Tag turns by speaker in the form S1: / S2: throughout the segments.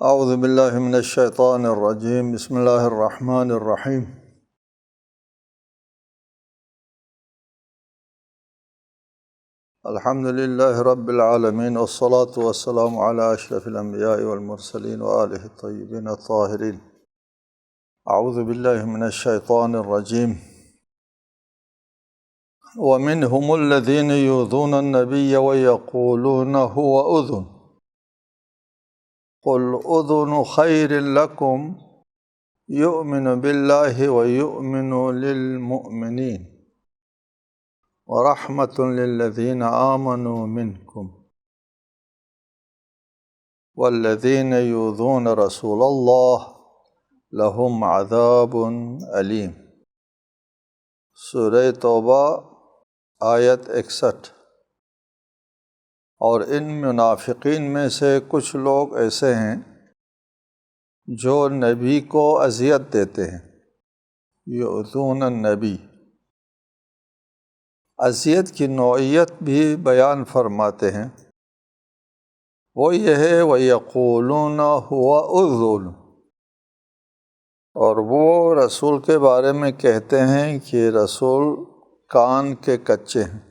S1: اعوذ باللہ من الشیطان الرجیم بسم اللہ الرحمن الرحیم الحمد للہ رب العالمین والصلاة والسلام علی اشرف الانبیاء والمرسلین وآلہ الطیبین الطاہرین۔ اعوذ باللہ من الشیطان الرجیم ومنہم الذین یؤذون النبی ویقولون هو اذن قل اذن خیر لکم یؤمن باللہ ویؤمن للمؤمنین ورحمۃ للذین آمنوا منکم والذین یؤذون رسول اللہ لہم عذاب علیم۔ سورہ توبہ آیت 61۔ اور ان منافقین میں سے کچھ لوگ ایسے ہیں جو نبی کو اذیت دیتے ہیں، یؤذون النبی۔ اذیت کی نوعیت بھی بیان فرماتے ہیں، وہ یہ ہے وَيَقُولُونَ هُوَ أُذُنٌ، اور وہ رسول کے بارے میں کہتے ہیں کہ رسول کان کے کچے ہیں۔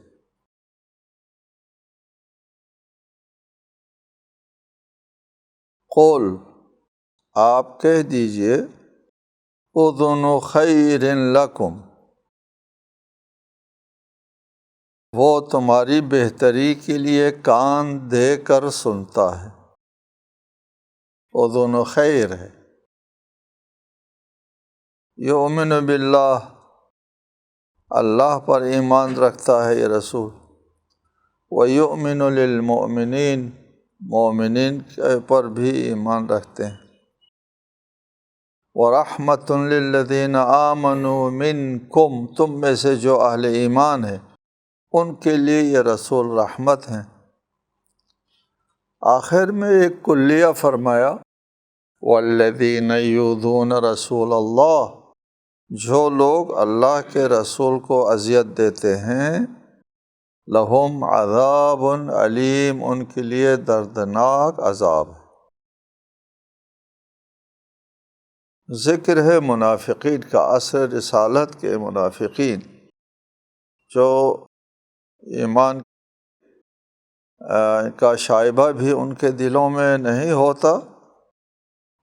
S1: قول، آپ کہہ دیجئے، اذن خیر لکم، وہ تمہاری بہتری کے لیے کان دے کر سنتا ہے۔ اذن خیر ہے۔ یؤمن باللہ، اللہ پر ایمان رکھتا ہے یہ رسول، ویؤمن للمؤمنین، مومنین پر بھی ایمان رکھتے ہیں، ورحمۃ للذین آمنوا منکم، تم میں سے جو اہل ایمان ہیں ان کے لیے یہ رسول رحمت ہیں۔ آخر میں ایک کلیہ فرمایا، والذین یؤذون رسول اللہ، جو لوگ اللہ کے رسول کو اذیت دیتے ہیں، لہم عذاب علیم، ان کے لیے دردناک عذاب ہے۔ ذکر ہے منافقین کا، عصر رسالت کے منافقین جو ایمان کا شائبہ بھی ان کے دلوں میں نہیں ہوتا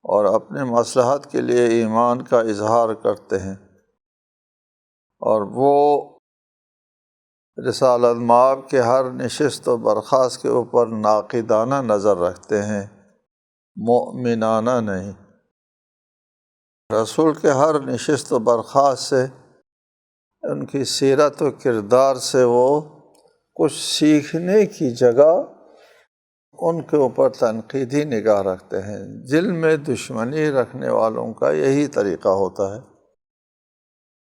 S1: اور اپنے مصلحت کے لیے ایمان کا اظہار کرتے ہیں، اور وہ رسالت مآب کے ہر نشست و برخاست کے اوپر ناقدانہ نظر رکھتے ہیں، مؤمنانہ نہیں۔ رسول کے ہر نشست و برخاست سے، ان کی سیرت و کردار سے وہ کچھ سیکھنے کی جگہ ان کے اوپر تنقیدی نگاہ رکھتے ہیں۔ دل میں دشمنی رکھنے والوں کا یہی طریقہ ہوتا ہے۔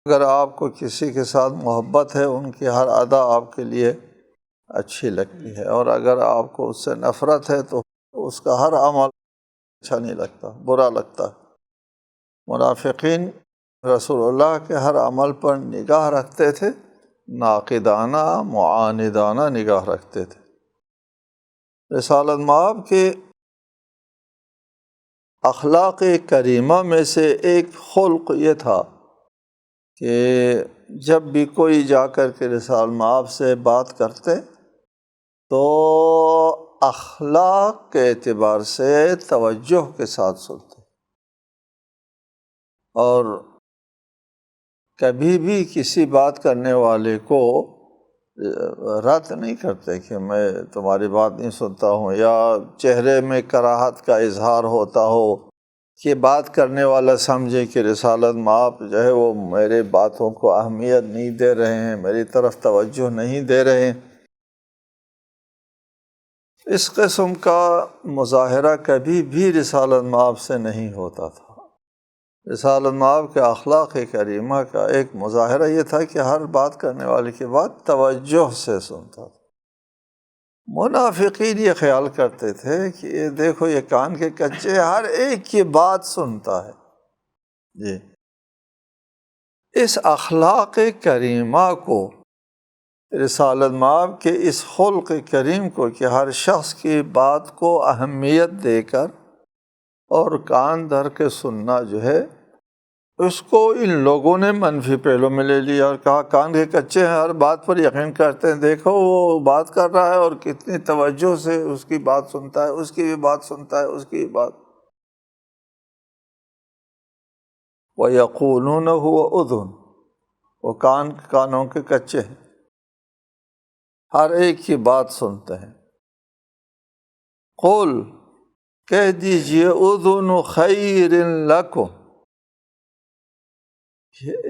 S1: اگر آپ کو کسی کے ساتھ محبت ہے، ان کی ہر ادا آپ کے لیے اچھی لگتی ہے، اور اگر آپ کو اس سے نفرت ہے تو اس کا ہر عمل اچھا نہیں لگتا، برا لگتا ہے۔ منافقین رسول اللہ کے ہر عمل پر نگاہ رکھتے تھے، ناقدانہ معاندانہ نگاہ رکھتے تھے۔ رسالت مآب کے اخلاق کریمہ میں سے ایک خلق یہ تھا کہ جب بھی کوئی جا کر کے رسالت مآب سے بات کرتے تو اخلاق کے اعتبار سے توجہ کے ساتھ سنتے، اور کبھی بھی کسی بات کرنے والے کو رد نہیں کرتے کہ میں تمہاری بات نہیں سنتا ہوں، یا چہرے میں کراہت کا اظہار ہوتا ہو کہ بات کرنے والا سمجھے کہ رسالت مآب جو ہے وہ میرے باتوں کو اہمیت نہیں دے رہے ہیں، میری طرف توجہ نہیں دے رہے ہیں۔ اس قسم کا مظاہرہ کبھی بھی رسالت مآب سے نہیں ہوتا تھا۔ رسالت مآب کے اخلاق کریمہ کا ایک مظاہرہ یہ تھا کہ ہر بات کرنے والے کی بات توجہ سے سنتا تھا۔ منافقین یہ خیال کرتے تھے کہ یہ دیکھو یہ کان کے کچے، ہر ایک کی بات سنتا ہے۔ جی، اس اخلاق کریمہ کو، رسالت مآب کے اس خلق کریم کو کہ ہر شخص کی بات کو اہمیت دے کر اور کان دھر کے سننا جو ہے اس کو ان لوگوں نے منفی پہلو میں لے لیا اور کہا کان کے کچے ہیں، ہر بات پر یقین کرتے ہیں، دیکھو وہ بات کر رہا ہے اور کتنی توجہ سے اس کی بات سنتا ہے، اس کی بھی بات سنتا ہے، اس کی بھی بات۔ وَيَقُولُونَ هُوَ أُذُنٌ، وہ کانوں کے کچے ہیں، ہر ایک کی بات سنتے ہیں۔ قُل، کہہ دیجئے، اذن خیر لکم،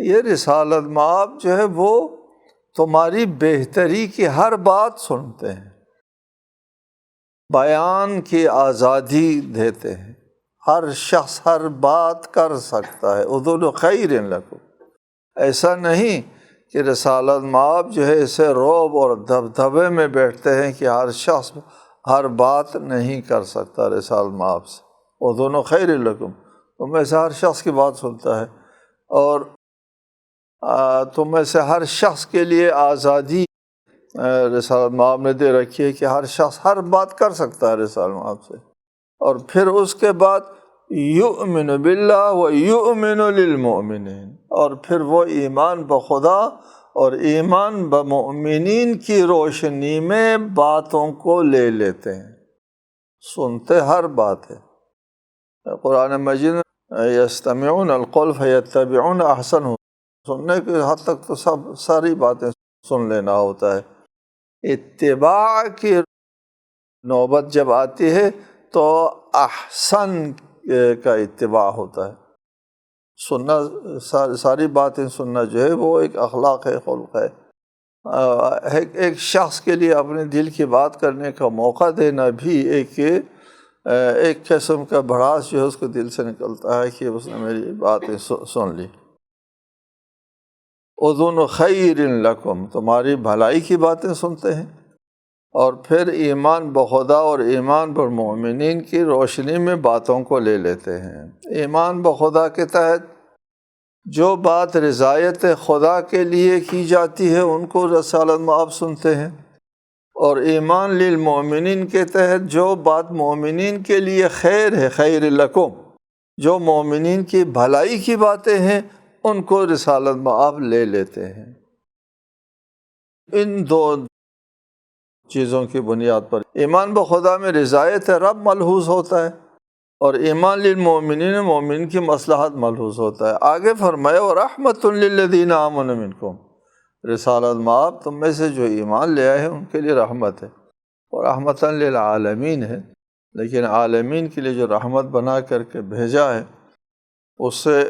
S1: یہ رسالت مآب جو ہے وہ تمہاری بہتری کی ہر بات سنتے ہیں، بیان کی آزادی دیتے ہیں، ہر شخص ہر بات کر سکتا ہے۔ اذن خیر لکم، ایسا نہیں کہ رسالت مآب جو ہے اسے رعب اور دبدبے میں بیٹھتے ہیں کہ ہر شخص ہر بات نہیں کر سکتا رسالت مآب سے۔ اذن خیر لکم، تم میں سے ہر شخص کی بات سنتا ہے، اور تم میں سے ہر شخص کے لیے آزادی رسالت مآب نے دے رکھی ہے کہ ہر شخص ہر بات کر سکتا ہے رسالت مآب سے۔ اور پھر اس کے بعد یؤمن باللہ و یؤمن للمؤمنین، اور پھر وہ ایمان بخدا اور ایمان بمؤمنین کی روشنی میں باتوں کو لے لیتے ہیں، سنتے ہر بات ہے۔ قرآن مجید میں یستمعون القول فیتبعون احسنہ، سننے کے حد تک تو ساری باتیں سن لینا ہوتا ہے، اتباع کی نوبت جب آتی ہے تو احسن کا اتباع ہوتا ہے۔ سننا، ساری باتیں سننا جو ہے وہ ایک اخلاق ہے، خلق ہے۔ ایک شخص کے لیے اپنے دل کی بات کرنے کا موقع دینا بھی ایک قسم کا بھڑاس جو ہے اس کو دل سے نکلتا ہے کہ اس نے میری باتیں سن لی۔ اذن خیر لکم، تمہاری بھلائی کی باتیں سنتے ہیں، اور پھر ایمان بخدا اور ایمان پر مومنین کی روشنی میں باتوں کو لے لیتے ہیں۔ ایمان بخدا کے تحت جو بات رضایت خدا کے لیے کی جاتی ہے ان کو رسالت مآب سنتے ہیں، اور ایمان للمؤمنین کے تحت جو بات مومنین کے لیے خیر ہے، خیر لکم، جو مومنین کی بھلائی کی باتیں ہیں ان کو رسالت مآب لے لیتے ہیں۔ ان دو چیزوں کی بنیاد پر ایمان بخدا میں رضایت رب ملحوظ ہوتا ہے، اور ایمان للمؤمنین، مومن کی مصلحت ملحوظ ہوتا ہے۔ آگے فرمایا وَرَحْمَةٌ لِّلَّذِينَ آمَنُوا مِنْكُمْ، رسالت مآب تم میں سے جو ایمان لے آئے ہیں ان کے لیے رحمت ہے، اور رحمتاً للعالمین ہے، لیکن عالمین کے لیے جو رحمت بنا کر کے بھیجا ہے اس سے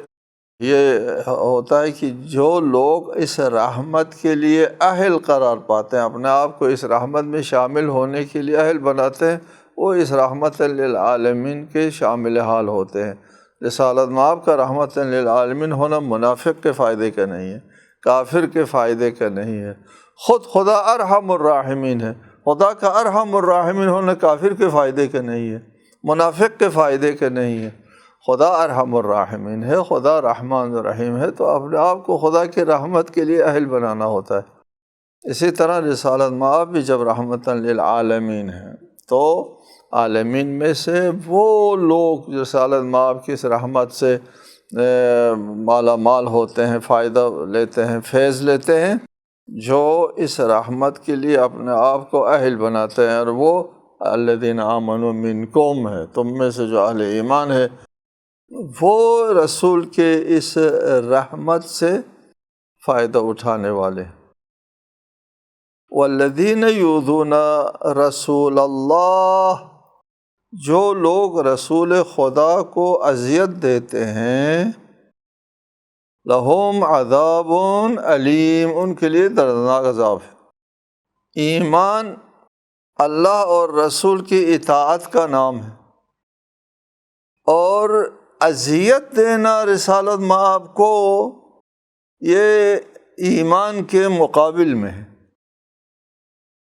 S1: یہ ہوتا ہے کہ جو لوگ اس رحمت کے لیے اہل قرار پاتے ہیں، اپنے آپ کو اس رحمت میں شامل ہونے کے لیے اہل بناتے ہیں، وہ اس رحمت للعالمین کے شامل حال ہوتے ہیں۔ رسالت مآب کا رحمت للعالمین ہونا منافق کے فائدے کا نہیں ہے، کافر کے فائدے کا نہیں ہے، خود خدا ارحم الراحمین ہے۔ خدا کا ارحم الراحمین ہونا کافر کے فائدے کا نہیں ہے، منافق کے فائدے کا نہیں ہے۔ خدا ارحم الراحمین ہے، خدا رحمان الرحیم ہے، تو اپنے آپ کو خدا کی رحمت کے لیے اہل بنانا ہوتا ہے۔ اسی طرح رسالت مآب بھی جب رحمت للعالمین ہے تو عالمین میں سے وہ لوگ رسالت مآب کی اس رحمت سے مالا مال ہوتے ہیں، فائدہ لیتے ہیں، فیض لیتے ہیں، جو اس رحمت کے لیے اپنے آپ کو اہل بناتے ہیں، اور وہ الذین آمنوا منکم ہے، تم میں سے جو اہل ایمان ہے وہ رسول کے اس رحمت سے فائدہ اٹھانے والے۔ والذین یؤذون رسول اللہ، جو لوگ رسول خدا کو اذیت دیتے ہیں، لہم عذاب علیم، ان کے لیے دردناک عذاب ہے۔ ایمان اللہ اور رسول کی اطاعت کا نام ہے، اور اذیت دینا رسالت مآب کو یہ ایمان کے مقابل میں ہے۔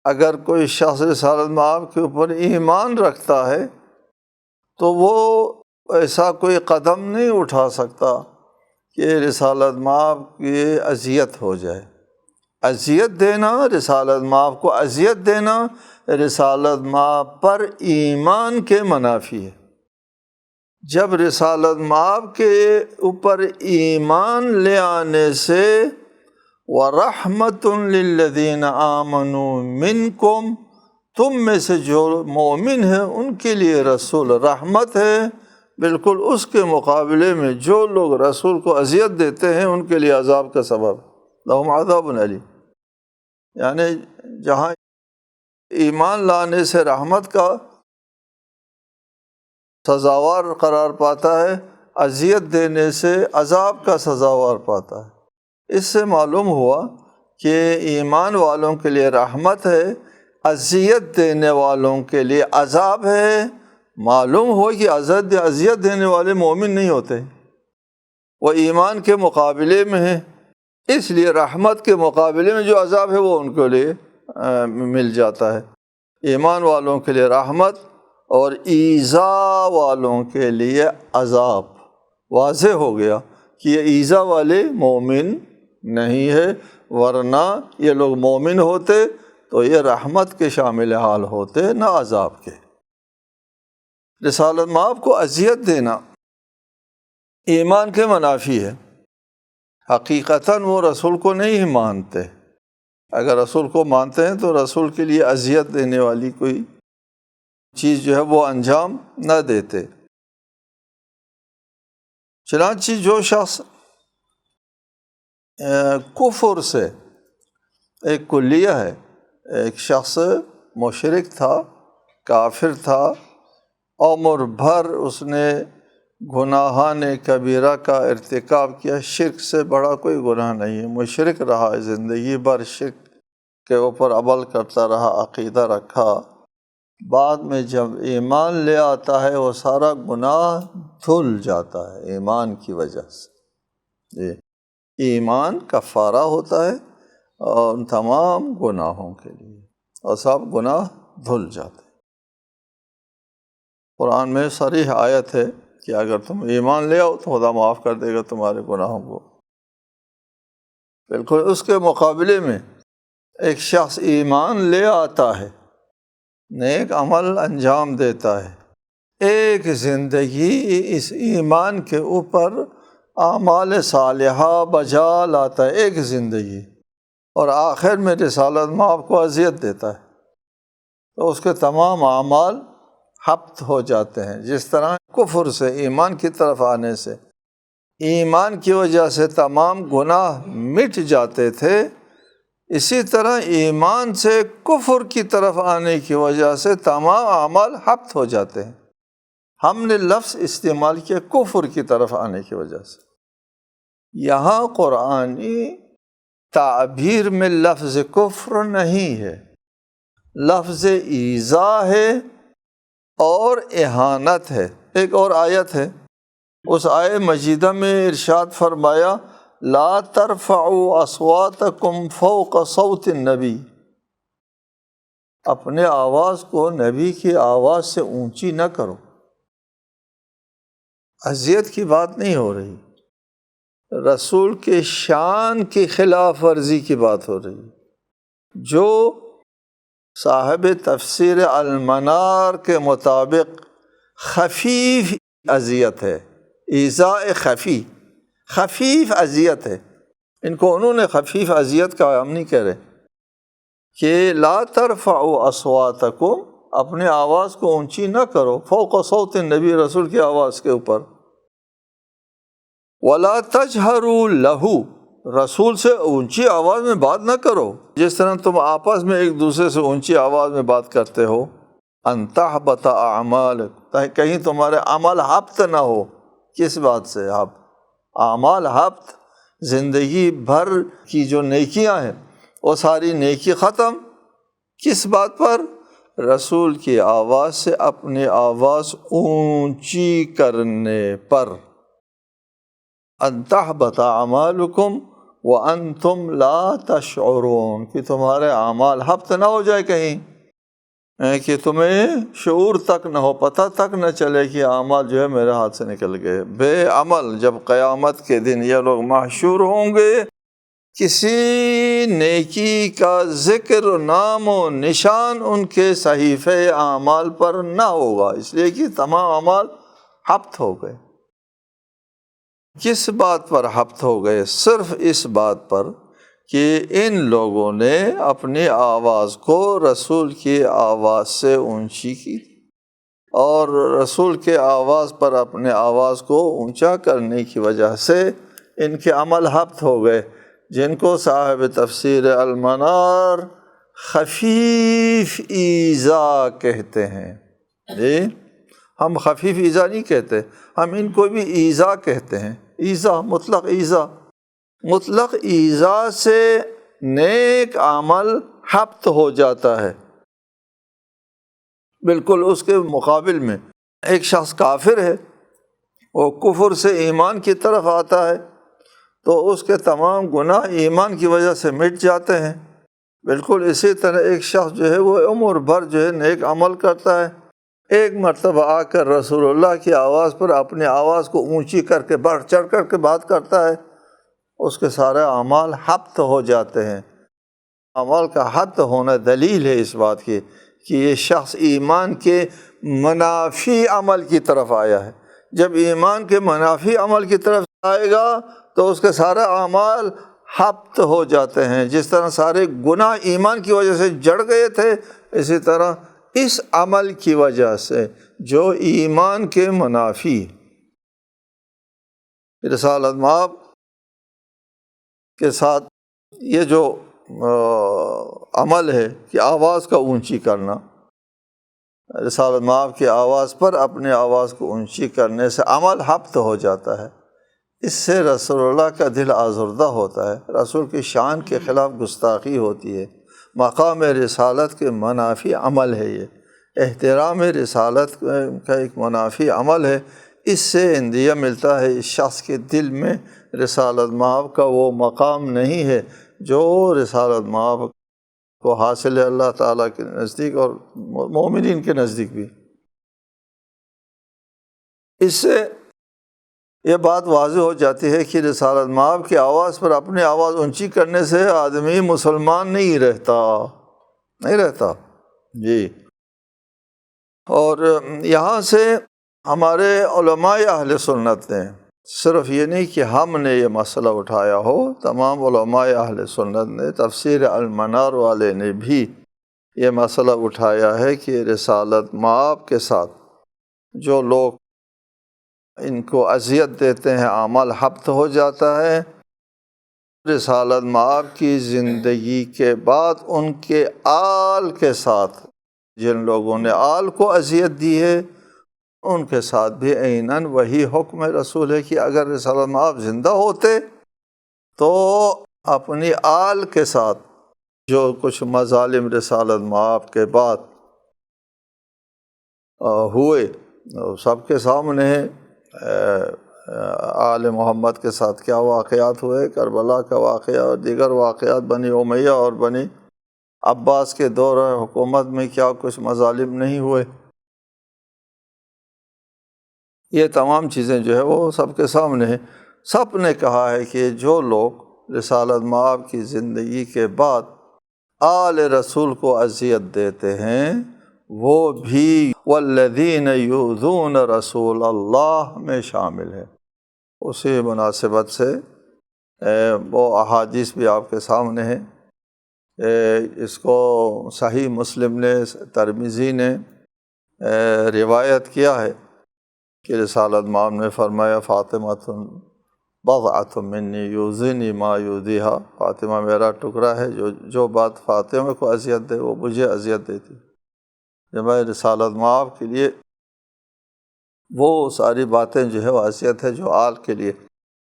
S1: اگر کوئی شخص رسالت مآب کے اوپر ایمان رکھتا ہے تو وہ ایسا کوئی قدم نہیں اٹھا سکتا کہ رسالت مآب کی اذیت ہو جائے۔ اذیت دینا، رسالت مآب کو اذیت دینا رسالت مآب پر ایمان کے منافی ہے۔ جب رسالت مآب کے اوپر ایمان لے آنے سے وَرَحْمَةٌ لِّلَّذِينَ آمَنُوا مِنْكُمْ، تم میں سے جو مومن ہیں ان کے لیے رسول رحمت ہے، بالکل اس کے مقابلے میں جو لوگ رسول کو اذیت دیتے ہیں ان کے لیے عذاب کا سبب، لہم عذاب علیم۔ یعنی جہاں ایمان لانے سے رحمت کا سزاوار قرار پاتا ہے، اذیت دینے سے عذاب کا سزاوار پاتا ہے۔ اس سے معلوم ہوا کہ ایمان والوں کے لیے رحمت ہے، اذیت دینے والوں کے لیے عذاب ہے۔ معلوم ہو کہ اذیت دینے والے مومن نہیں ہوتے، وہ ایمان کے مقابلے میں ہیں، اس لیے رحمت کے مقابلے میں جو عذاب ہے وہ ان کے لیے مل جاتا ہے۔ ایمان والوں کے لیے رحمت اور ایذا والوں کے لیے عذاب۔ واضح ہو گیا کہ یہ ایذا والے مومن نہیں ہے، ورنہ یہ لوگ مومن ہوتے تو یہ رحمت کے شامل حال ہوتے، نہ عذاب کے۔ رسالت مآب کو اذیت دینا ایمان کے منافی ہے۔ حقیقتاً وہ رسول کو نہیں مانتے، اگر رسول کو مانتے ہیں تو رسول کے لیے اذیت دینے والی کوئی چیز جو ہے وہ انجام نہ دیتے۔ چنانچہ جو شخص کفر سے، ایک کلیہ ہے، ایک شخص مشرک تھا، کافر تھا، عمر بھر اس نے گناہان کبیرہ کا ارتکاب کیا، شرک سے بڑا کوئی گناہ نہیں ہے، مشرک رہا، زندگی بھر شرک کے اوپر عمل کرتا رہا، عقیدہ رکھا، بعد میں جب ایمان لے آتا ہے وہ سارا گناہ دھل جاتا ہے ایمان کی وجہ سے۔ ایمان کفارہ ہوتا ہے اور ان تمام گناہوں کے لیے، اور سب گناہ دھل جاتے ہیں۔ قرآن میں صریح آیت ہے کہ اگر تم ایمان لے آؤ تو خدا معاف کر دے گا تمہارے گناہوں کو۔ بالکل اس کے مقابلے میں ایک شخص ایمان لے آتا ہے، نیک عمل انجام دیتا ہے، ایک زندگی اس ایمان کے اوپر اعمال صالحہ بجا لاتا ہے، ایک زندگی، اور آخر میں رسالت مآب کو اذیت دیتا ہے، تو اس کے تمام اعمال حبط ہو جاتے ہیں۔ جس طرح کفر سے ایمان کی طرف آنے سے ایمان کی وجہ سے تمام گناہ مٹ جاتے تھے، اسی طرح ایمان سے کفر کی طرف آنے کی وجہ سے تمام اعمال حبط ہو جاتے ہیں۔ ہم نے لفظ استعمال کیا کفر کی طرف آنے کی وجہ سے، یہاں قرآنی تعبیر میں لفظ کفر نہیں ہے، لفظ ایذا ہے اور اہانت ہے۔ ایک اور آیت ہے، اس آیت مجیدہ میں ارشاد فرمایا لا ترفعوا اصواتکم فوق صوت النبی، اپنے آواز کو نبی کی آواز سے اونچی نہ کرو۔ اذیت کی بات نہیں ہو رہی، رسول کے شان کی خلاف ورزی کی بات ہو رہی، جو صاحب تفسیر المنار کے مطابق خفیف اذیت ہے، ایذاء خفی، خفیف اذیت ہے۔ ان کو انہوں نے خفیف اذیت کا، ہم نہیں کہہ رہے کہ لا ترفعوا اصواتکم، اپنے آواز کو اونچی نہ کرو، فوق صوت النبی، رسول کی آواز کے اوپر، ولا تجہروا لہ، رسول سے اونچی آواز میں بات نہ کرو، جس طرح تم آپس میں ایک دوسرے سے اونچی آواز میں بات کرتے ہو، ان تحبط اعمالکم، کہیں تمہارے عمل حبط نہ ہو۔ کس بات سے حبط؟ اعمال حبط، زندگی بھر کی جو نیکیاں ہیں وہ ساری نیکی ختم، کس بات پر؟ رسول کی آواز سے اپنی آواز اونچی کرنے پر۔ ان تحبط اعمالکم وانتم لا تشعرون، کہ تمہارے اعمال حبط نہ ہو جائے کہیں، کہ تمہیں شعور تک نہ ہو، پتہ تک نہ چلے کہ اعمال جو ہے میرے ہاتھ سے نکل گئے۔ بے عمل جب قیامت کے دن یہ لوگ محشور ہوں گے، کسی نیکی کا ذکر، نام و نشان ان کے صحیفے اعمال پر نہ ہوگا، اس لیے کہ تمام اعمال ہبط ہو گئے۔ کس بات پر ہبط ہو گئے؟ صرف اس بات پر کہ ان لوگوں نے اپنی آواز کو رسول کی آواز سے اونچی کی، اور رسول کے آواز پر اپنے آواز کو اونچا کرنے کی وجہ سے ان کے عمل ہبط ہو گئے، جن کو صاحب تفسیر المنار خفیف ایذا کہتے ہیں۔ جی، ہم خفیف ایذا نہیں کہتے، ہم ان کو بھی ایذا کہتے ہیں۔ ایذا، مطلق ایذا، مطلق ایذا سے نیک عمل ہبط ہو جاتا ہے۔ بالکل اس کے مقابل میں ایک شخص کافر ہے، وہ کفر سے ایمان کی طرف آتا ہے تو اس کے تمام گناہ ایمان کی وجہ سے مٹ جاتے ہیں۔ بالکل اسی طرح ایک شخص جو ہے وہ عمر بھر جو ہے نیک عمل کرتا ہے، ایک مرتبہ آ کر رسول اللہ کی آواز پر اپنی آواز کو اونچی کر کے بڑھ چڑھ کر کے بات کرتا ہے، اس کے سارے اعمال ہبط ہو جاتے ہیں۔ اعمال کا ہبط ہونا دلیل ہے اس بات کی کہ یہ شخص ایمان کے منافی عمل کی طرف آیا ہے۔ جب ایمان کے منافی عمل کی طرف آئے گا تو اس کے سارے اعمال ہبط ہو جاتے ہیں۔ جس طرح سارے گناہ ایمان کی وجہ سے جڑ گئے تھے، اسی طرح اس عمل کی وجہ سے جو ایمان کے منافی، رسالت مآب کے ساتھ یہ جو عمل ہے کہ آواز کا اونچی کرنا، رسالت مآب کی آواز پر اپنے آواز کو اونچی کرنے سے عمل ہبط ہو جاتا ہے۔ اس سے رسول اللہ کا دل آزردہ ہوتا ہے، رسول کی شان کے خلاف گستاخی ہوتی ہے، مقام رسالت کے منافی عمل ہے، یہ احترام رسالت کا ایک منافی عمل ہے۔ اس سے اندیہ ملتا ہے اس شخص کے دل میں رسالت مآب کا وہ مقام نہیں ہے جو رسالت مآب کو حاصل ہے اللہ تعالیٰ کے نزدیک اور مومنین کے نزدیک بھی۔ اس سے یہ بات واضح ہو جاتی ہے کہ رسالت مآب کی آواز پر اپنی آواز اونچی کرنے سے آدمی مسلمان نہیں رہتا جی۔ اور یہاں سے ہمارے علماء اہل سنت نے، صرف یہ نہیں کہ ہم نے یہ مسئلہ اٹھایا ہو، تمام علماء اہل سنت نے، تفسیر المنار والے نے بھی یہ مسئلہ اٹھایا ہے کہ رسالت مآب کے ساتھ جو لوگ ان کو اذیت دیتے ہیں اعمال ہبط ہو جاتا ہے۔ رسالت مآب کی زندگی کے بعد ان کے آل کے ساتھ، جن لوگوں نے آل کو اذیت دی ہے، ان کے ساتھ بھی عیناً وہی حکم رسول ہے کہ اگر رسالت مآب زندہ ہوتے تو اپنی آل کے ساتھ جو کچھ مظالم رسالت مآب کے بعد ہوئے سب کے سامنے ہے۔ آل محمد کے ساتھ کیا واقعات ہوئے، کربلا کا واقعہ اور دیگر واقعات، بنی امیہ اور بنی عباس کے دور حکومت میں کیا کچھ مظالم نہیں ہوئے، یہ تمام چیزیں جو ہے وہ سب کے سامنے ہیں۔ سب نے کہا ہے کہ جو لوگ رسالت مآب کی زندگی کے بعد آل رسول کو اذیت دیتے ہیں وہ بھی والذین یؤذون رسول اللہ میں شامل ہے۔ اسی مناسبت سے وہ احادیث بھی آپ کے سامنے ہیں۔ اس کو صحیح مسلم نے، ترمذی نے روایت کیا ہے کہ رسالت مآب نے فرمایا فاطمہ بضعۃ منی یؤذینی ما یؤذیہا، فاطمہ میرا ٹکڑا ہے، جو بات فاطمہ کو اذیت دے وہ مجھے اذیت دیتی۔ جب رسالت مآب کے لیے وہ ساری باتیں جو ہے وہ اذیت ہے جو آل کے لیے،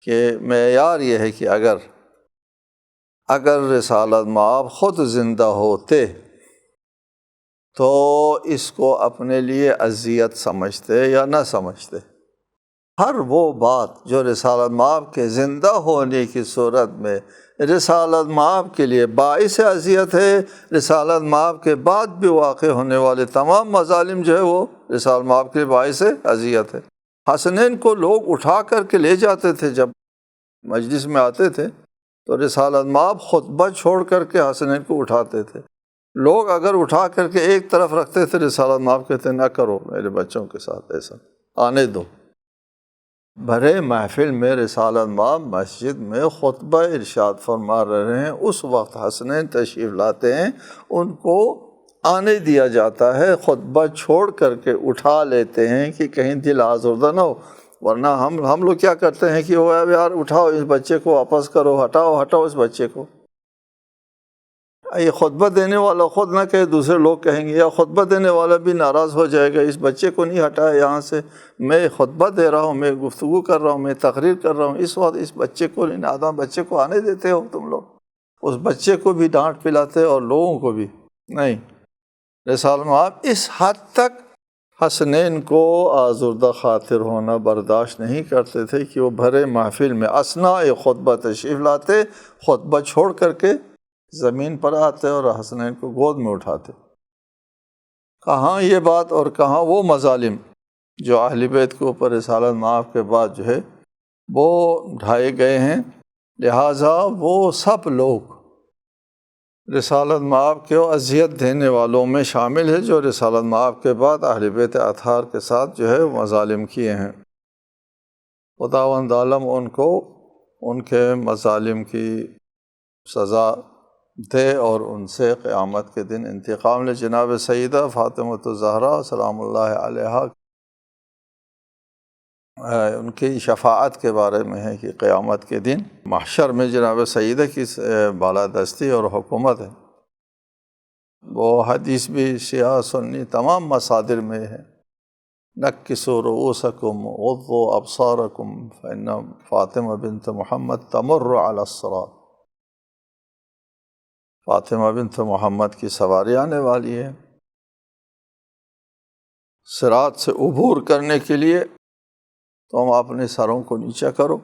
S1: کہ معیار یہ ہے کہ اگر رسالت مآب خود زندہ ہوتے تو اس کو اپنے لیے اذیت سمجھتے یا نہ سمجھتے۔ ہر وہ بات جو رسالت مآب کے زندہ ہونے کی صورت میں رسالت مآب کے لیے باعث اذیت ہے، رسالت مآب کے بعد بھی واقع ہونے والے تمام مظالم جو ہے وہ رسالت مآب کے لیے باعث اذیت ہے۔ حسنین کو لوگ اٹھا کر کے لے جاتے تھے، جب مجلس میں آتے تھے تو رسالت مآب خطبہ چھوڑ کر کے حسنین کو اٹھاتے تھے۔ لوگ اگر اٹھا کر کے ایک طرف رکھتے تھے، رسالت مآب کہتے نہ کرو، میرے بچوں کے ساتھ ایسا آنے دو، بھرے محفل میں رسالت مآب مسجد میں خطبہ ارشاد فرما رہے ہیں، اس وقت حسنین تشریف لاتے ہیں، ان کو آنے دیا جاتا ہے، خطبہ چھوڑ کر کے اٹھا لیتے ہیں کہ کہیں دل آزردہ نہ ہو، ورنہ ہم لوگ کیا کرتے ہیں کہ وہ یار اٹھاؤ اس بچے کو، واپس کرو، ہٹاؤ اس بچے کو۔ یہ خطبہ دینے والا خود نہ کہے، دوسرے لوگ کہیں گے، یا خطبہ دینے والا بھی ناراض ہو جائے گا، اس بچے کو نہیں ہٹایا یہاں سے، میں خطبہ دے رہا ہوں، میں گفتگو کر رہا ہوں، میں تقریر کر رہا ہوں، اس وقت اس بچے کو، نادان بچے کو آنے دیتے ہو تم لوگ؟ اس بچے کو بھی ڈانٹ پلاتے اور لوگوں کو بھی نہیں۔ رسالت مآب اس حد تک حسنین کو آزردہ خاطر ہونا برداشت نہیں کرتے تھے کہ وہ بھرے محفل میں اثناء خطبہ تشریف لاتے، خطبہ چھوڑ کر کے زمین پر آتے اور حسنین کو گود میں اٹھاتے۔ کہاں یہ بات اور کہاں وہ مظالم جو اہل بیت کے اوپر رسالت مآب کے بعد جو ہے وہ ڈھائے گئے ہیں، لہٰذا وہ سب لوگ رسالت مآب کو اذیت دینے والوں میں شامل ہے جو رسالت مآب کے بعد اہل بیت اطہار کے ساتھ جو ہے مظالم کیے ہیں۔ خداوند عالم ان کو ان کے مظالم کی سزا دے اور ان سے قیامت کے دن انتقام لے۔ جناب سیدہ فاطمۃ الزہرا سلام اللہ علیہا ان کی شفاعت کے بارے میں ہے کہ قیامت کے دن محشر میں جناب سیدہ کی بالادستی اور حکومت ہے۔ وہ حدیث بھی شیعہ سنی تمام مصادر میں ہے، نکسوا رؤوسکم غضوا ابصارکم فإن فاطمہ بنت محمد تمر علی الصراط۔ فاطمہ بنت محمد کی سواری آنے والی ہے، صراط سے عبور کرنے کے لیے تم اپنے سروں کو نیچا کرو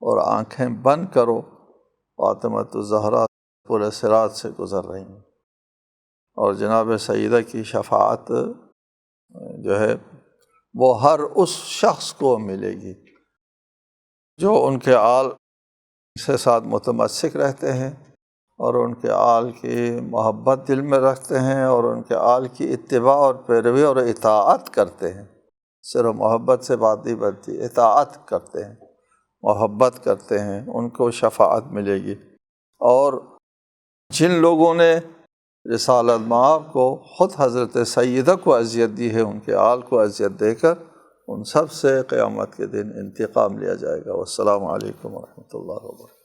S1: اور آنکھیں بند کرو، فاطمہ الزہرا پورے صراط سے گزر رہی ہیں، اور جناب سیدہ کی شفاعت جو ہے وہ ہر اس شخص کو ملے گی جو ان کے آل سے ساتھ متمسک رہتے ہیں اور ان کے آل کی محبت دل میں رکھتے ہیں اور ان کے آل کی اتباع اور پیروی اور اطاعت کرتے ہیں۔ صرف محبت سے بات نہیں بنتی، اطاعت کرتے ہیں، محبت کرتے ہیں، ان کو شفاعت ملے گی۔ اور جن لوگوں نے رسالت مآب کو خود حضرت سیدہ کو اذیت دی ہے، ان کے آل کو اذیت دے کر ان سب سے قیامت کے دن انتقام لیا جائے گا۔ والسلام علیکم ورحمۃ اللہ وبرکاتہ۔